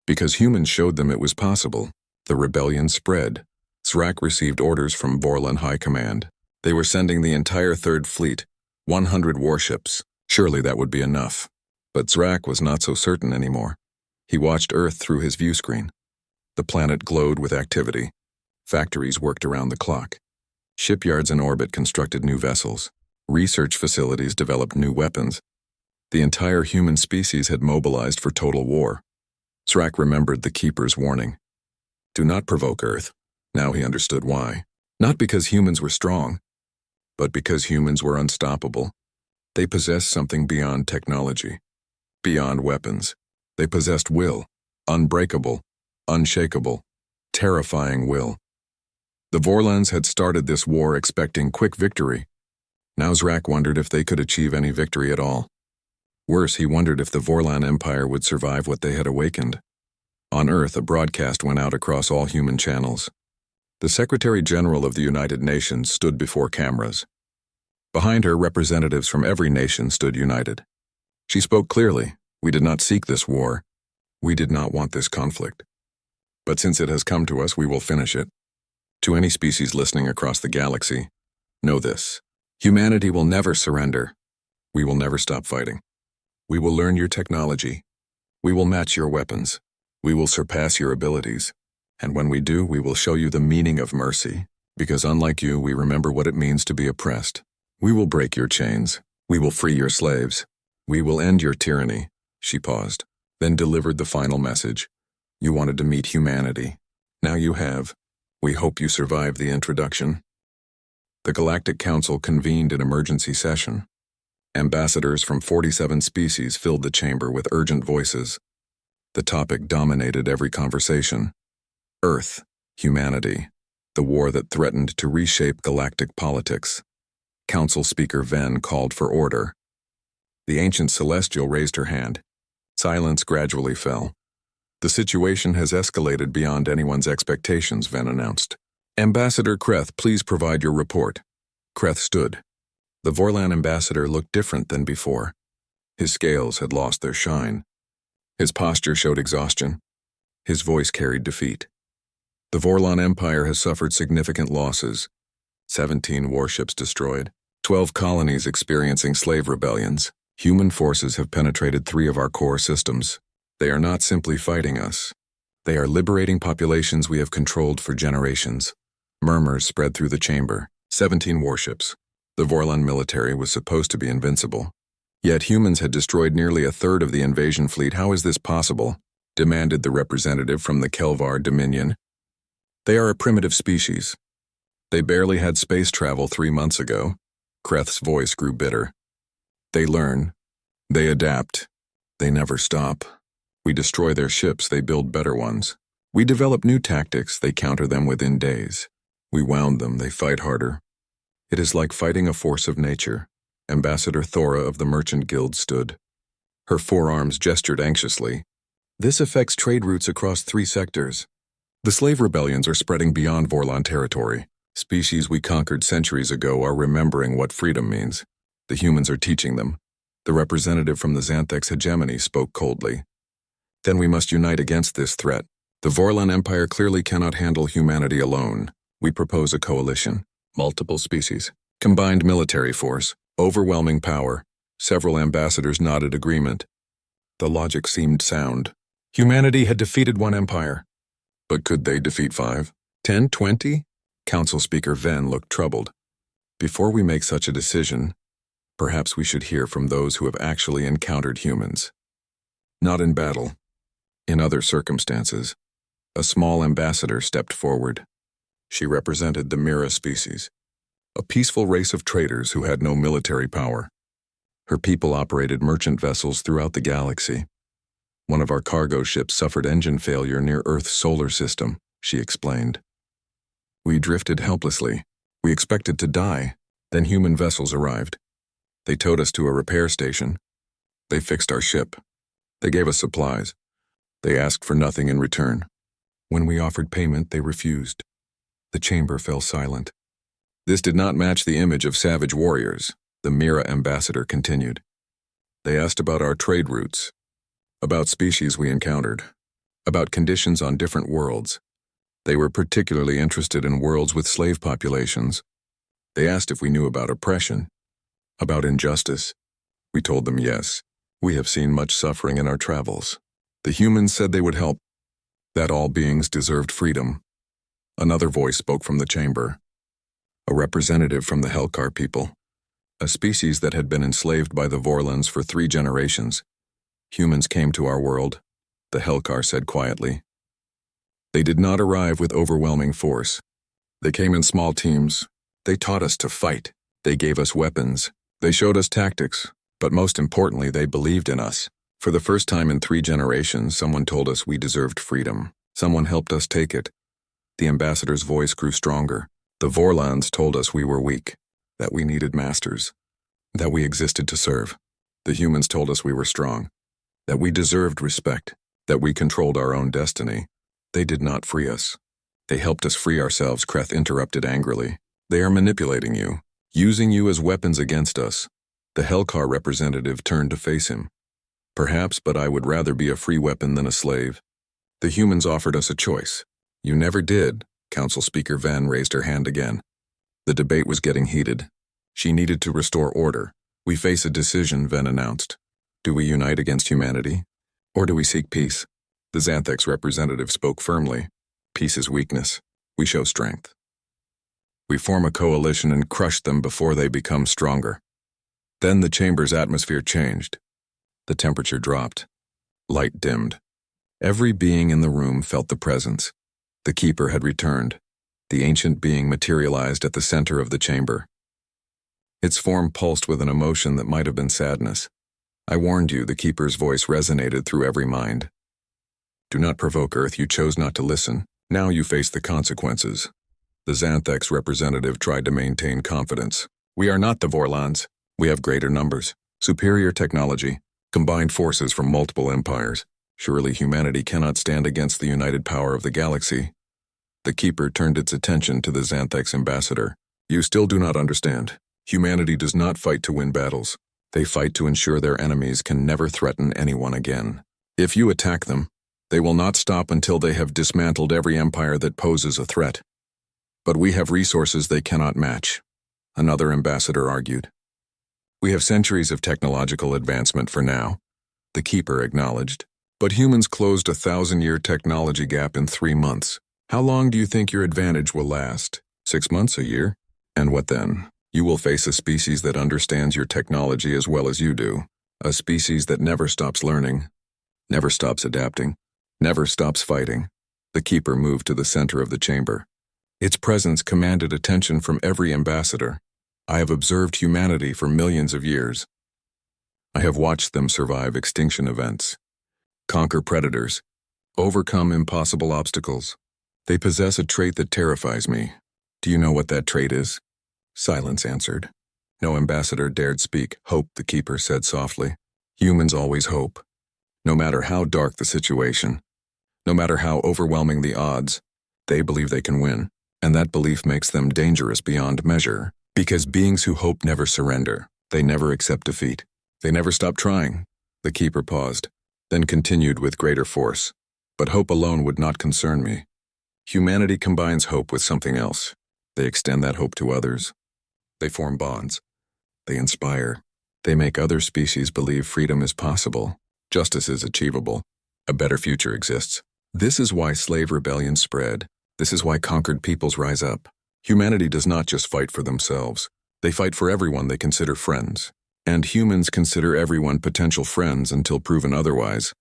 Because humans showed them it was possible, the rebellion spread. Zrak received orders from Vorlon High Command. They were sending the entire Third Fleet, 100 warships. Surely that would be enough. But Zrak was not so certain anymore. He watched Earth through his view screen. The planet glowed with activity. Factories worked around the clock. Shipyards in orbit constructed new vessels. Research facilities developed new weapons. The entire human species had mobilized for total war. Zrak remembered the Keeper's warning. Do not provoke Earth. Now he understood why. Not because humans were strong, but because humans were unstoppable. They possessed something beyond technology, beyond weapons. They possessed will, unbreakable, unshakable, terrifying will. The Vorlons had started this war expecting quick victory. Now Zrak wondered if they could achieve any victory at all. Worse, he wondered if the Vorlon Empire would survive what they had awakened. On Earth, a broadcast went out across all human channels. The Secretary-General of the United Nations stood before cameras. Behind her, representatives from every nation stood united. She spoke clearly. We did not seek this war. We did not want this conflict. But since it has come to us, we will finish it. To any species listening across the galaxy, know this. Humanity will never surrender. We will never stop fighting. We will learn your technology. We will match your weapons. We will surpass your abilities. And when we do, we will show you the meaning of mercy, Because unlike you, we remember what it means to be oppressed. We will break your chains. We will free your slaves. We will end your tyranny." She paused, then delivered the final message. "You wanted to meet humanity. Now you have. We hope you survived the introduction." The Galactic Council convened an emergency session. Ambassadors from 47 species filled the chamber with urgent voices. The topic dominated every conversation. Earth, humanity, the war that threatened to reshape galactic politics. Council Speaker Ven called for order. The ancient Celestial raised her hand. Silence gradually fell. "The situation has escalated beyond anyone's expectations," Ven announced. "Ambassador Kreth, please provide your report." Kreth stood. The Vorlon ambassador looked different than before. His scales had lost their shine. His posture showed exhaustion. His voice carried defeat. "The Vorlon Empire has suffered significant losses. 17 warships destroyed, 12 colonies experiencing slave rebellions. Human forces have penetrated 3 of our core systems. They are not simply fighting us. They are liberating populations we have controlled for generations." Murmurs spread through the chamber. 17 warships. The Vorlon military was supposed to be invincible. Yet humans had destroyed nearly a third of the invasion fleet. "How is this possible?" demanded the representative from the Kelvar Dominion. "They are a primitive species. They barely had space travel 3 months ago." Kreth's voice grew bitter. "They learn. They adapt. They never stop. We destroy their ships, they build better ones. We develop new tactics, they counter them within days. We wound them, they fight harder. It is like fighting a force of nature." Ambassador Thora of the Merchant Guild stood. Her forearms gestured anxiously. "This affects trade routes across 3 sectors. The slave rebellions are spreading beyond Vorlon territory. Species we conquered centuries ago are remembering what freedom means. The humans are teaching them." The representative from the Xanthex hegemony spoke coldly. "Then we must unite against this threat. The Vorlon Empire clearly cannot handle humanity alone. We propose a coalition. Multiple species. Combined military force. Overwhelming power." Several ambassadors nodded agreement. The logic seemed sound. Humanity had defeated 1 empire. But could they defeat 5? 10? 20? Council Speaker Ven looked troubled. "Before we make such a decision, perhaps we should hear from those who have actually encountered humans. Not in battle. In other circumstances." A small ambassador stepped forward. She represented the Mira species, a peaceful race of traders who had no military power. Her people operated merchant vessels throughout the galaxy. "One of our cargo ships suffered engine failure near Earth's solar system," she explained. "We drifted helplessly. We expected to die. Then human vessels arrived. They towed us to a repair station. They fixed our ship. They gave us supplies. They asked for nothing in return. When we offered payment, they refused." The chamber fell silent. "This did not match the image of savage warriors," the Mira ambassador continued. "They asked about our trade routes, about species we encountered, about conditions on different worlds. They were particularly interested in worlds with slave populations. They asked if we knew about oppression, about injustice. We told them yes. We have seen much suffering in our travels. The humans said they would help, that all beings deserved freedom." Another voice spoke from the chamber. A representative from the Helkar people, a species that had been enslaved by the Vorlons for 3 generations. "Humans came to our world," the Helkar said quietly. "They did not arrive with overwhelming force. They came in small teams. They taught us to fight. They gave us weapons. They showed us tactics. But most importantly, they believed in us. For the first time in 3 generations, someone told us we deserved freedom. Someone helped us take it." The ambassador's voice grew stronger. "The Vorlons told us we were weak, that we needed masters, that we existed to serve. The humans told us we were strong, that we deserved respect, that we controlled our own destiny. They did not free us. They helped us free ourselves," Kreth interrupted angrily. "They are manipulating you, using you as weapons against us." The Helkar representative turned to face him. "Perhaps, but I would rather be a free weapon than a slave. The humans offered us a choice. You never did." Council Speaker Ven raised her hand again. The debate was getting heated. She needed to restore order. "We face a decision," Ven announced. "Do we unite against humanity? Or do we seek peace?" The Xanthex representative spoke firmly. "Peace is weakness. We show strength." We form a coalition and crush them before they become stronger. Then the chamber's atmosphere changed. The temperature dropped. Light dimmed. Every being in the room felt the presence. The keeper had returned. The ancient being materialized at the center of the chamber. Its form pulsed with an emotion that might have been sadness. I warned you, the keeper's voice resonated through every mind. Do not provoke Earth, you chose not to listen. Now you face the consequences. The Xanthex representative tried to maintain confidence. We are not the Vorlons. We have greater numbers, superior technology, combined forces from multiple empires. Surely humanity cannot stand against the united power of the galaxy. The keeper turned its attention to the Xanthex ambassador. You still do not understand. Humanity does not fight to win battles. They fight to ensure their enemies can never threaten anyone again. If you attack them, they will not stop until they have dismantled every empire that poses a threat. But we have resources they cannot match, another ambassador argued. We have centuries of technological advancement for now, the keeper acknowledged. But humans closed a 1,000-year technology gap in 3 months. How long do you think your advantage will last? 6 months, a year? And what then? You will face a species that understands your technology as well as you do. A species that never stops learning, never stops adapting, never stops fighting. The keeper moved to the center of the chamber. Its presence commanded attention from every ambassador. I have observed humanity for millions of years. I have watched them survive extinction events, conquer predators, overcome impossible obstacles. They possess a trait that terrifies me. Do you know what that trait is? Silence answered. No ambassador dared speak. Hope, the keeper said softly. Humans always hope. No matter how dark the situation, no matter how overwhelming the odds, they believe they can win. And that belief makes them dangerous beyond measure. Because beings who hope never surrender. They never accept defeat. They never stop trying. The keeper paused, then continued with greater force. But hope alone would not concern me. Humanity combines hope with something else. They extend that hope to others. They form bonds. They inspire. They make other species believe freedom is possible, justice is achievable, a better future exists. This is why slave rebellions spread. This is why conquered peoples rise up. Humanity does not just fight for themselves. They fight for everyone they consider friends. And humans consider everyone potential friends until proven otherwise.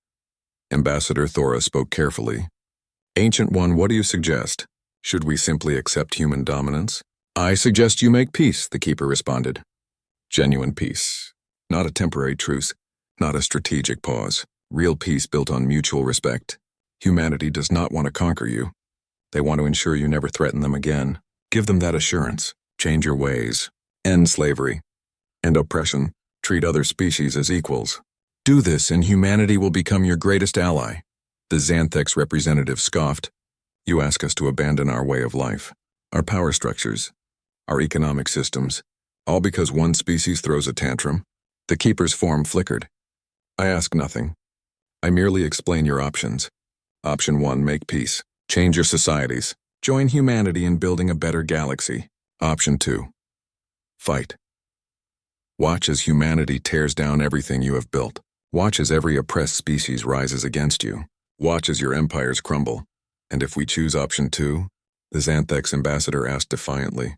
Ambassador Thora spoke carefully. Ancient One, what do you suggest? Should we simply accept human dominance? I suggest you make peace, the keeper responded. Genuine peace. Not a temporary truce, not a strategic pause. Real peace built on mutual respect. Humanity does not want to conquer you. They want to ensure you never threaten them again. Give them that assurance. Change your ways. End slavery. End oppression. Treat other species as equals. Do this and humanity will become your greatest ally. The Xanthex representative scoffed. You ask us to abandon our way of life, our power structures, our economic systems, all because one species throws a tantrum? The keeper's form flickered. I ask nothing. I merely explain your options. Option 1, make peace. Change your societies. Join humanity in building a better galaxy. Option 2, fight. Watch as humanity tears down everything you have built. Watch as every oppressed species rises against you. Watch as your empires crumble. And if we choose option 2, the Xanthex ambassador asked defiantly.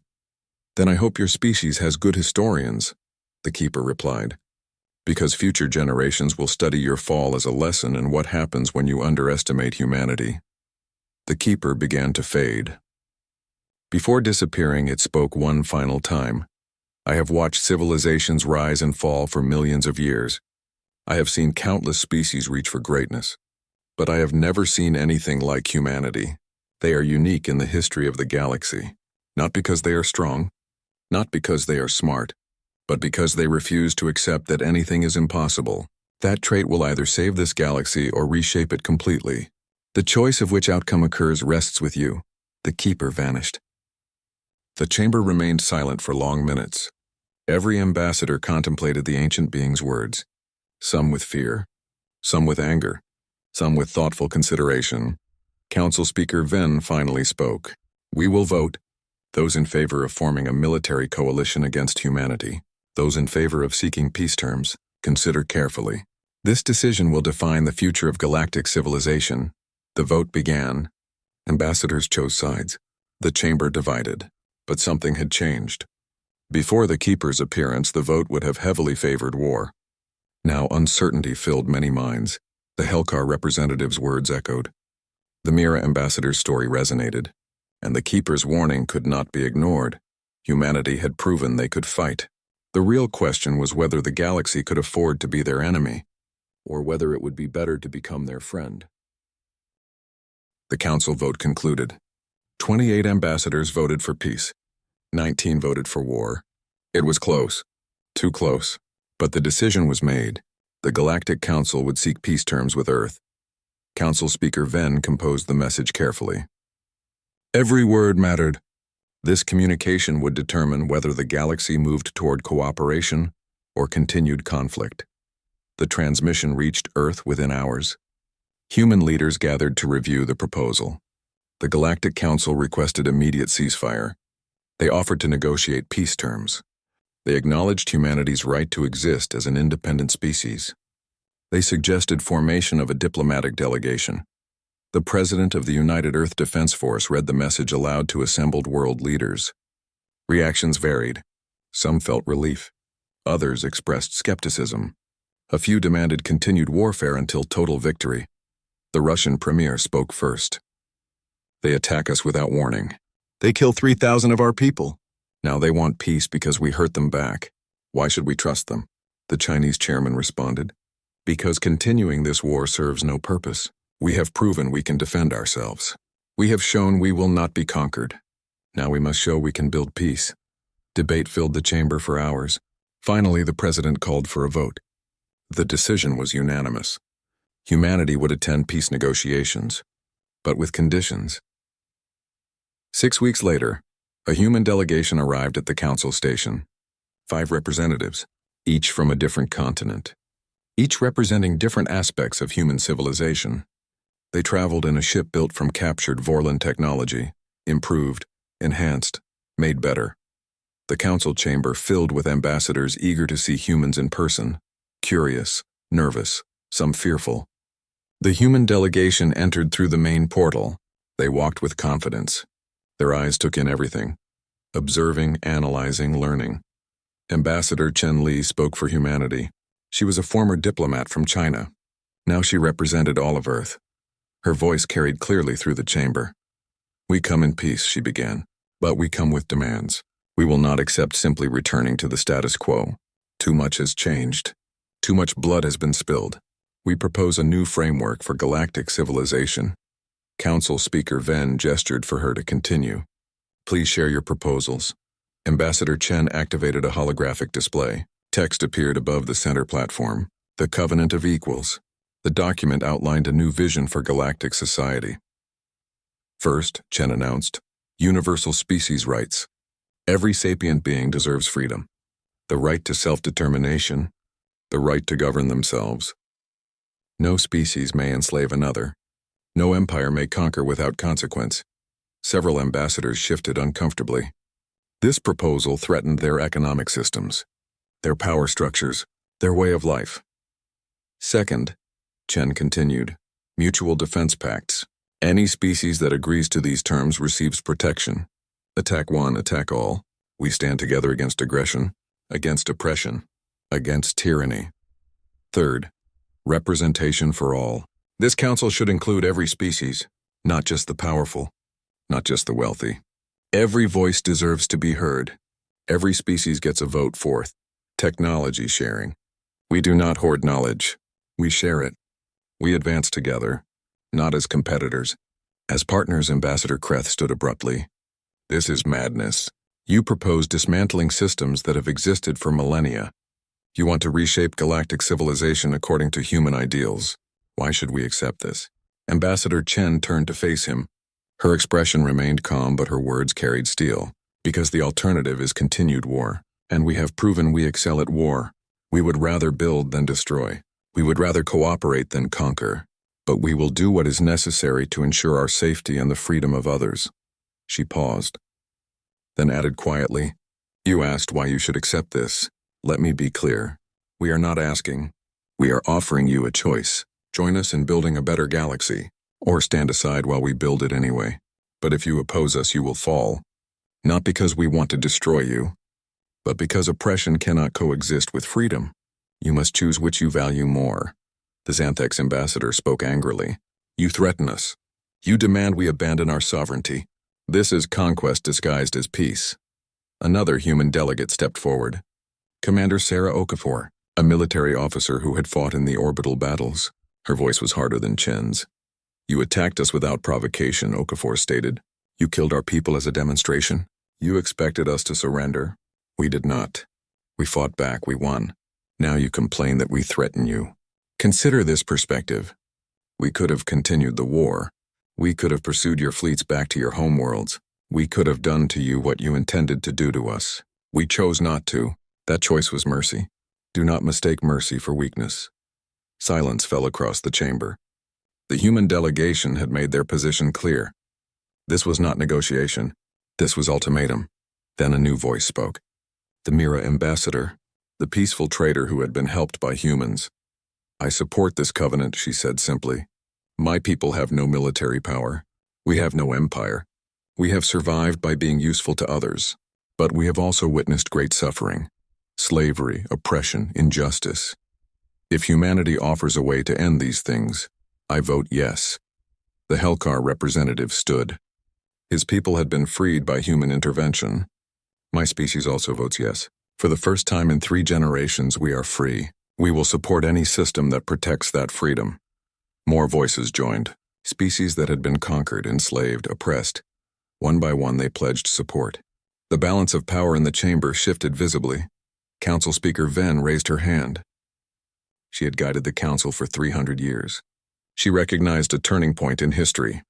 Then I hope your species has good historians, the keeper replied. Because future generations will study your fall as a lesson in what happens when you underestimate humanity. The keeper began to fade. Before disappearing, it spoke one final time. I have watched civilizations rise and fall for millions of years. I have seen countless species reach for greatness. But I have never seen anything like humanity. They are unique in the history of the galaxy. Not because they are strong, not because they are smart, but because they refuse to accept that anything is impossible. That trait will either save this galaxy or reshape it completely. The choice of which outcome occurs rests with you. The keeper vanished. The chamber remained silent for long minutes. Every ambassador contemplated the ancient being's words, some with fear, some with anger, some with thoughtful consideration. Council Speaker Ven finally spoke. We will vote. Those in favor of forming a military coalition against humanity. Those in favor of seeking peace terms. Consider carefully. This decision will define the future of galactic civilization. The vote began. Ambassadors chose sides. The chamber divided. But something had changed. Before the Keeper's appearance, the vote would have heavily favored war. Now uncertainty filled many minds. The Helkar representative's words echoed. The Mira ambassador's story resonated, and the Keeper's warning could not be ignored. Humanity had proven they could fight. The real question was whether the galaxy could afford to be their enemy, or whether it would be better to become their friend. The council vote concluded. 28 ambassadors voted for peace. 19 voted for war. It was close. Too close. But the decision was made. The Galactic Council would seek peace terms with Earth. Council Speaker Ven composed the message carefully. Every word mattered. This communication would determine whether the galaxy moved toward cooperation or continued conflict. The transmission reached Earth within hours. Human leaders gathered to review the proposal. The Galactic Council requested immediate ceasefire. They offered to negotiate peace terms. They acknowledged humanity's right to exist as an independent species. They suggested formation of a diplomatic delegation. The President of the United Earth Defense Force read the message aloud to assembled world leaders. Reactions varied. Some felt relief. Others expressed skepticism. A few demanded continued warfare until total victory. The Russian premier spoke first. They attack us without warning. They kill 3,000 of our people. Now they want peace because we hurt them back. Why should we trust them? The Chinese chairman responded. Because continuing this war serves no purpose. We have proven we can defend ourselves. We have shown we will not be conquered. Now we must show we can build peace. Debate filled the chamber for hours. Finally, the president called for a vote. The decision was unanimous. Humanity would attend peace negotiations, but with conditions. 6 weeks later, a human delegation arrived at the council station. 5 representatives, each from a different continent, each representing different aspects of human civilization. They traveled in a ship built from captured Vorlon technology, improved, enhanced, made better. The council chamber filled with ambassadors eager to see humans in person, curious, nervous, some fearful. The human delegation entered through the main portal. They walked with confidence. Their eyes took in everything, observing, analyzing, learning. Ambassador Chen Li spoke for humanity. She was a former diplomat from China. Now she represented all of Earth. Her voice carried clearly through the chamber. We come in peace, she began, but we come with demands. We will not accept simply returning to the status quo. Too much has changed. Too much blood has been spilled. We propose a new framework for galactic civilization. Council Speaker Ven gestured for her to continue. Please share your proposals. Ambassador Chen activated a holographic display. Text appeared above the center platform. The Covenant of Equals. The document outlined a new vision for galactic society. First, Chen announced, universal species rights. Every sapient being deserves freedom. The right to self-determination. The right to govern themselves. No species may enslave another. No empire may conquer without consequence. Several ambassadors shifted uncomfortably. This proposal threatened their economic systems, their power structures, their way of life. Second, Chen continued, mutual defense pacts. Any species that agrees to these terms receives protection. Attack one, attack all. We stand together against aggression, against oppression, against tyranny. Third, representation for all. This council should include every species, not just the powerful, not just the wealthy. Every voice deserves to be heard. Every species gets a vote. Fourth, technology sharing. We do not hoard knowledge. We share it. We advance together, not as competitors. As partners, Ambassador Kreth stood abruptly. This is madness. You propose dismantling systems that have existed for millennia. You want to reshape galactic civilization according to human ideals. Why should we accept this? Ambassador Chen turned to face him. Her expression remained calm, but her words carried steel. Because the alternative is continued war, and we have proven we excel at war. We would rather build than destroy. We would rather cooperate than conquer. But we will do what is necessary to ensure our safety and the freedom of others. She paused, then added quietly, You asked why you should accept this. Let me be clear. We are not asking. We are offering you a choice. Join us in building a better galaxy, or stand aside while we build it anyway. But if you oppose us, you will fall. Not because we want to destroy you, but because oppression cannot coexist with freedom. You must choose which you value more. The Xanthek's ambassador spoke angrily. You threaten us. You demand we abandon our sovereignty. This is conquest disguised as peace. Another human delegate stepped forward. Commander Sarah Okafor, a military officer who had fought in the orbital battles. Her voice was harder than Chen's. You attacked us without provocation, Okafor stated. You killed our people as a demonstration. You expected us to surrender. We did not. We fought back, we won. Now you complain that we threaten you. Consider this perspective. We could have continued the war. We could have pursued your fleets back to your homeworlds. We could have done to you what you intended to do to us. We chose not to. That choice was mercy. Do not mistake mercy for weakness. Silence fell across the chamber. The human delegation had made their position clear. This was not negotiation. This was ultimatum. Then a new voice spoke. The Mira ambassador, the peaceful trader who had been helped by humans. I support this covenant, she said simply. My people have no military power. We have no empire. We have survived by being useful to others. But we have also witnessed great suffering. Slavery, oppression, injustice. If humanity offers a way to end these things, I vote yes. The Helkar representative stood. His people had been freed by human intervention. My species also votes yes. For the first time in 3 generations, we are free. We will support any system that protects that freedom. More voices joined. Species that had been conquered, enslaved, oppressed. One by one, they pledged support. The balance of power in the chamber shifted visibly. Council Speaker Ven raised her hand. She had guided the council for 300 years. She recognized a turning point in history.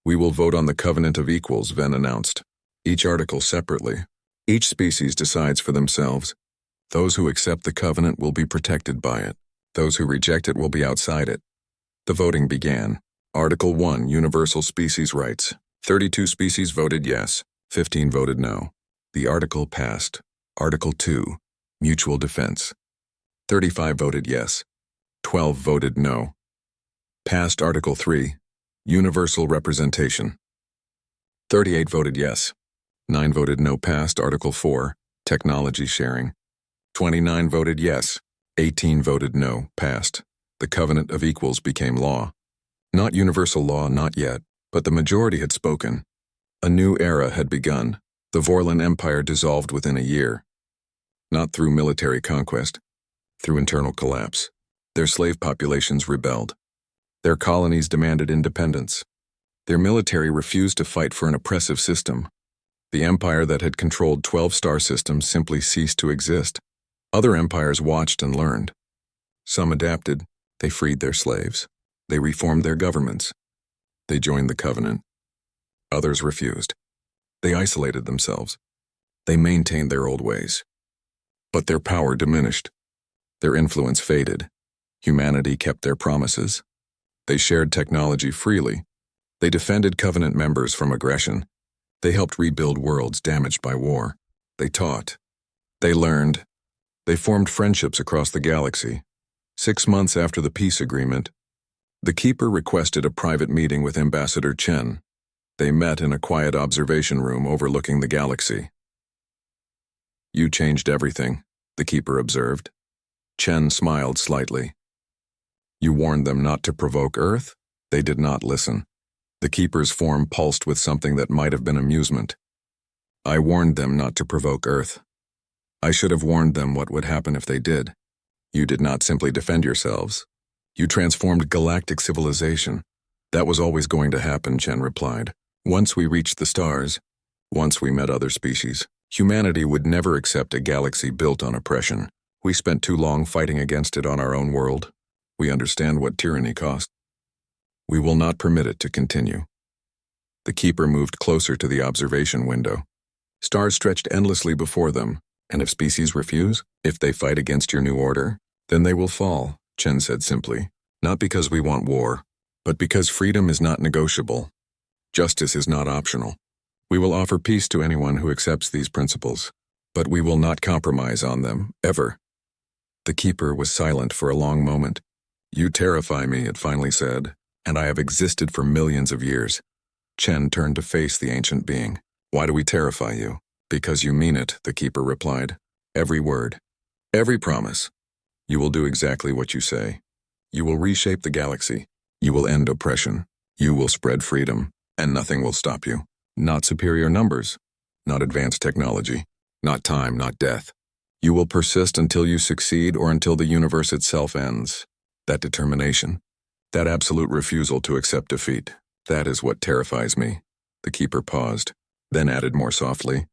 We will vote on the Covenant of Equals, Ven announced. Each article separately. Each species decides for themselves. Those who accept the covenant will be protected by it. Those who reject it will be outside it. The voting began. Article 1, Universal Species Rights. 32 species voted yes, 15 voted no. The article passed. Article 2, Mutual Defense. 35 voted yes, 12 voted no. Passed Article 3, Universal Representation. 38 voted yes, 9 voted no. Passed Article 4, Technology Sharing. 29 voted yes, 18 voted no. Passed. The Covenant of Equals became law. Not universal law, not yet, but the majority had spoken. A new era had begun. The Vorlon Empire dissolved within a year. Not through military conquest, through internal collapse. Their slave populations rebelled. Their colonies demanded independence. Their military refused to fight for an oppressive system. The empire that had controlled 12 star systems simply ceased to exist. Other empires watched and learned. Some adapted. They freed their slaves. They reformed their governments. They joined the covenant. Others refused. They isolated themselves. They maintained their old ways. But their power diminished. Their influence faded. Humanity kept their promises. They shared technology freely. They defended covenant members from aggression. They helped rebuild worlds damaged by war. They taught. They learned. They formed friendships across the galaxy. 6 months after the peace agreement, the Keeper requested a private meeting with Ambassador Chen. They met in a quiet observation room overlooking the galaxy. You changed everything, the Keeper observed. Chen smiled slightly. You warned them not to provoke Earth? They did not listen. The Keeper's form pulsed with something that might have been amusement. I warned them not to provoke Earth. I should have warned them what would happen if they did. You did not simply defend yourselves. You transformed galactic civilization. That was always going to happen, Chen replied. Once we reached the stars, once we met other species, humanity would never accept a galaxy built on oppression. We spent too long fighting against it on our own world. We understand what tyranny cost. We will not permit it to continue. The Keeper moved closer to the observation window. Stars stretched endlessly before them, and if species refuse, if they fight against your new order, then they will fall, Chen said simply. Not because we want war, but because freedom is not negotiable. Justice is not optional. We will offer peace to anyone who accepts these principles, but we will not compromise on them, ever. The Keeper was silent for a long moment. You terrify me, it finally said, and I have existed for millions of years. Chen turned to face the ancient being. Why do we terrify you? Because you mean it, the keeper replied. Every word. Every promise. You will do exactly what you say. You will reshape the galaxy. You will end oppression. You will spread freedom, and nothing will stop you. Not superior numbers. Not advanced technology. Not time, not death. You will persist until you succeed or until the universe itself ends. That determination. That absolute refusal to accept defeat. That is what terrifies me. The keeper paused, then added more softly.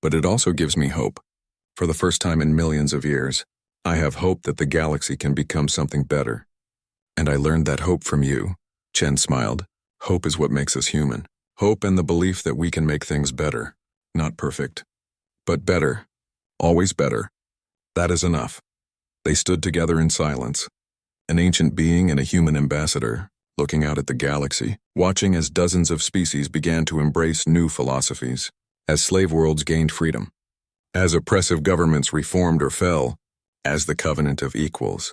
But it also gives me hope. For the first time in millions of years, I have hope that the galaxy can become something better. And I learned that hope from you. Chen smiled. Hope is what makes us human. Hope and the belief that we can make things better. Not perfect, but better. Always better. That is enough. They stood together in silence. An ancient being and a human ambassador, looking out at the galaxy, watching as dozens of species began to embrace new philosophies, as slave worlds gained freedom, as oppressive governments reformed or fell, as the covenant of equals,